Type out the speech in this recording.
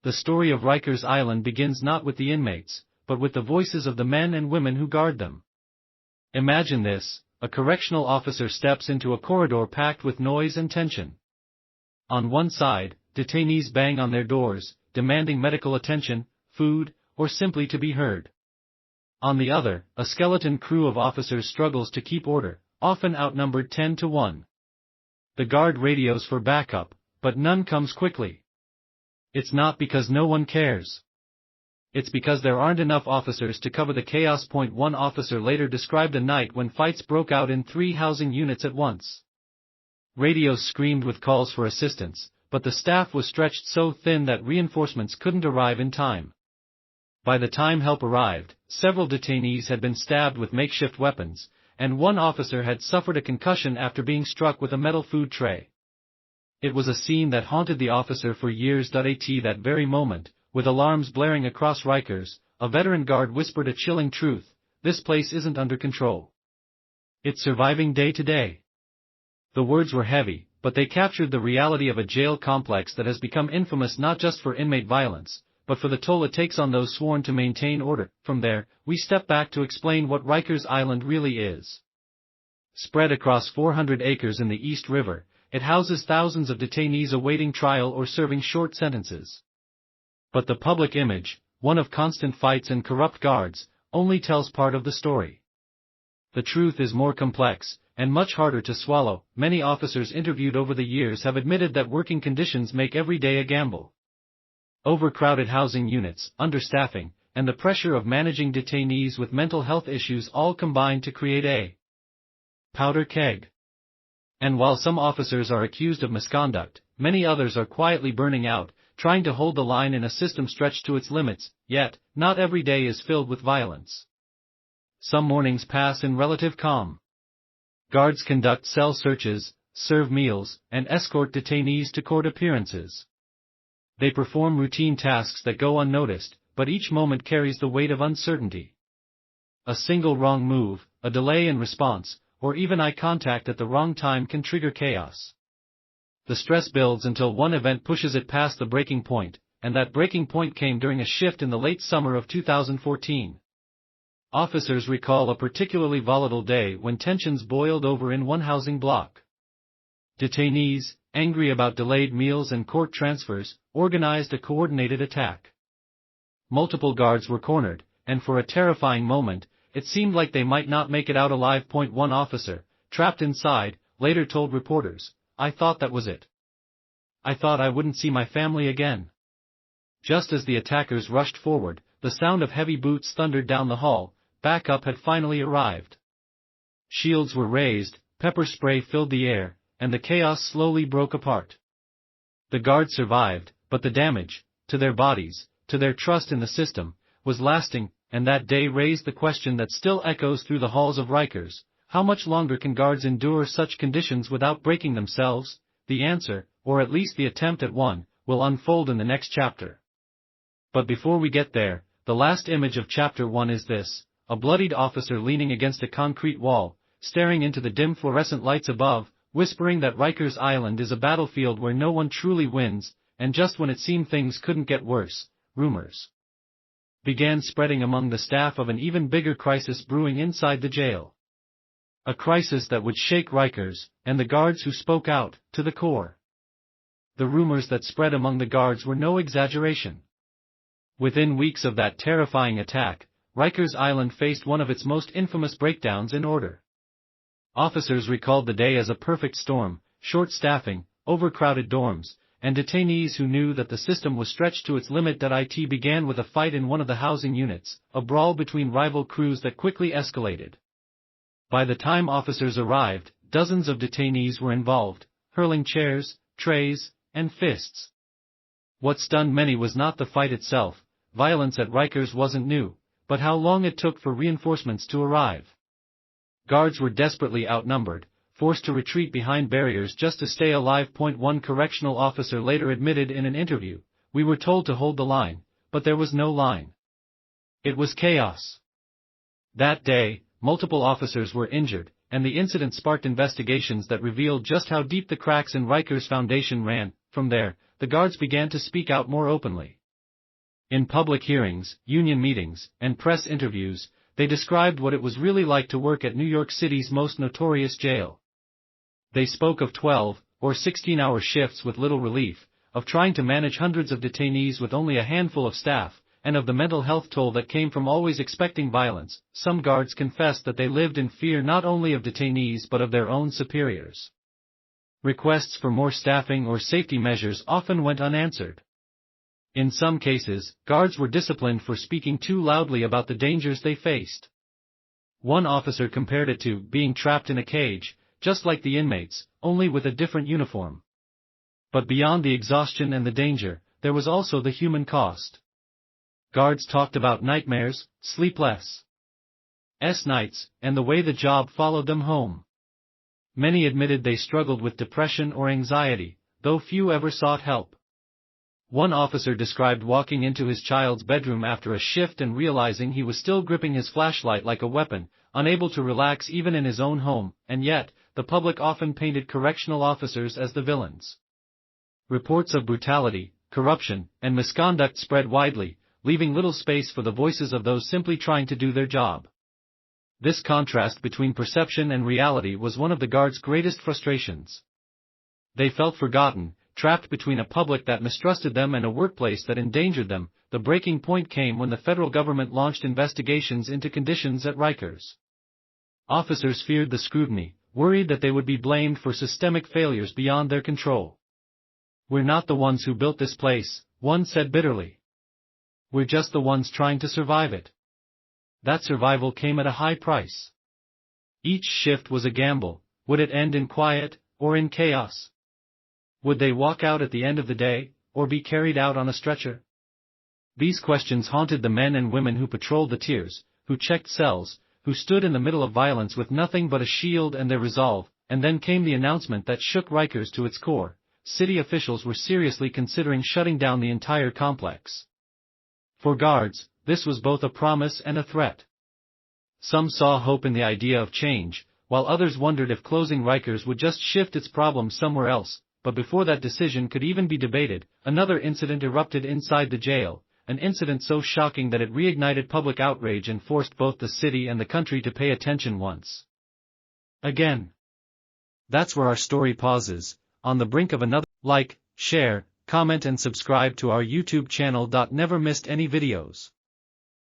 the story of Rikers Island begins not with the inmates, but with the voices of the men and women who guard them. Imagine this: a correctional officer steps into a corridor packed with noise and tension. On one side, detainees bang on their doors, demanding medical attention, food, or simply to be heard. On the other, a skeleton crew of officers struggles to keep order, often outnumbered 10 to 1. The guard radios for backup, but none comes quickly. It's not because no one cares. It's because there aren't enough officers to cover the chaos. One officer later described a night when fights broke out in 3 housing units at once. Radios screamed with calls for assistance, but the staff was stretched so thin that reinforcements couldn't arrive in time. By the time help arrived, several detainees had been stabbed with makeshift weapons, and one officer had suffered a concussion after being struck with a metal food tray. It was a scene that haunted the officer for years. At that very moment, with alarms blaring across Rikers, a veteran guard whispered a chilling truth: this place isn't under control. It's surviving day to day. The words were heavy, but they captured the reality of a jail complex that has become infamous not just for inmate violence, but for the toll it takes on those sworn to maintain order. From there, we step back to explain what Rikers Island really is. Spread across 400 acres in the East River, it houses thousands of detainees awaiting trial or serving short sentences. But the public image, one of constant fights and corrupt guards, only tells part of the story. The truth is more complex, and much harder to swallow. Many officers interviewed over the years have admitted that working conditions make every day a gamble. Overcrowded housing units, understaffing, and the pressure of managing detainees with mental health issues all combine to create a powder keg. And while some officers are accused of misconduct, many others are quietly burning out, trying to hold the line in a system stretched to its limits. Yet, not every day is filled with violence. Some mornings pass in relative calm. Guards conduct cell searches, serve meals, and escort detainees to court appearances. They perform routine tasks that go unnoticed, but each moment carries the weight of uncertainty. A single wrong move, a delay in response, or even eye contact at the wrong time can trigger chaos. The stress builds until one event pushes it past the breaking point, and that breaking point came during a shift in the late summer of 2014. Officers recall a particularly volatile day when tensions boiled over in one housing block. Detainees, angry about delayed meals and court transfers, organized a coordinated attack. Multiple guards were cornered, and for a terrifying moment, it seemed like they might not make it out alive. One officer, trapped inside, later told reporters, "I thought that was it. I thought I wouldn't see my family again." Just as the attackers rushed forward, the sound of heavy boots thundered down the hall. Backup had finally arrived. Shields were raised, pepper spray filled the air, and the chaos slowly broke apart. The guards survived, but the damage, to their bodies, to their trust in the system, was lasting, and that day raised the question that still echoes through the halls of Rikers: how much longer can guards endure such conditions without breaking themselves? The answer, or at least the attempt at one, will unfold in the next chapter. But before we get there, the last image of Chapter 1 is this: a bloodied officer leaning against a concrete wall, staring into the dim fluorescent lights above, whispering that Rikers Island is a battlefield where no one truly wins. And just when it seemed things couldn't get worse, rumors began spreading among the staff of an even bigger crisis brewing inside the jail. A crisis that would shake Rikers, and the guards who spoke out, to the core. The rumors that spread among the guards were no exaggeration. Within weeks of that terrifying attack, Rikers Island faced one of its most infamous breakdowns in order. Officers recalled the day as a perfect storm: short staffing, overcrowded dorms, and detainees who knew that the system was stretched to its limit. It began with a fight in one of the housing units, a brawl between rival crews that quickly escalated. By the time officers arrived, dozens of detainees were involved, hurling chairs, trays, and fists. What stunned many was not the fight itself. Violence at Rikers wasn't new, but how long it took for reinforcements to arrive. Guards were desperately outnumbered, forced to retreat behind barriers just to stay alive. One correctional officer later admitted in an interview, "We were told to hold the line, but there was no line. It was chaos." That day, multiple officers were injured, and the incident sparked investigations that revealed just how deep the cracks in Rikers' foundation ran. From there, the guards began to speak out more openly. In public hearings, union meetings, and press interviews, they described what it was really like to work at New York City's most notorious jail. They spoke of 12 or 16-hour shifts with little relief, of trying to manage hundreds of detainees with only a handful of staff, and of the mental health toll that came from always expecting violence. Some guards confessed that they lived in fear not only of detainees but of their own superiors. Requests for more staffing or safety measures often went unanswered. In some cases, guards were disciplined for speaking too loudly about the dangers they faced. One officer compared it to being trapped in a cage, just like the inmates, only with a different uniform. But beyond the exhaustion and the danger, there was also the human cost. Guards talked about nightmares, sleepless nights, and the way the job followed them home. Many admitted they struggled with depression or anxiety, though few ever sought help. One officer described walking into his child's bedroom after a shift and realizing he was still gripping his flashlight like a weapon, unable to relax even in his own home, and yet, the public often painted correctional officers as the villains. Reports of brutality, corruption, and misconduct spread widely, leaving little space for the voices of those simply trying to do their job. This contrast between perception and reality was one of the guards' greatest frustrations. They felt forgotten, trapped between a public that mistrusted them and a workplace that endangered them. The breaking point came when the federal government launched investigations into conditions at Rikers. Officers feared the scrutiny, worried that they would be blamed for systemic failures beyond their control. "We're not the ones who built this place," one said bitterly. "We're just the ones trying to survive it." That survival came at a high price. Each shift was a gamble. Would it end in quiet, or in chaos? Would they walk out at the end of the day, or be carried out on a stretcher? These questions haunted the men and women who patrolled the tiers, who checked cells, who stood in the middle of violence with nothing but a shield and their resolve. And then came the announcement that shook Rikers to its core: city officials were seriously considering shutting down the entire complex. For guards, this was both a promise and a threat. Some saw hope in the idea of change, while others wondered if closing Rikers would just shift its problems somewhere else. But before that decision could even be debated, another incident erupted inside the jail, an incident so shocking that it reignited public outrage and forced both the city and the country to pay attention once again. That's where our story pauses, on the brink of another. Like, share, comment and subscribe to our YouTube channel. Never missed any videos.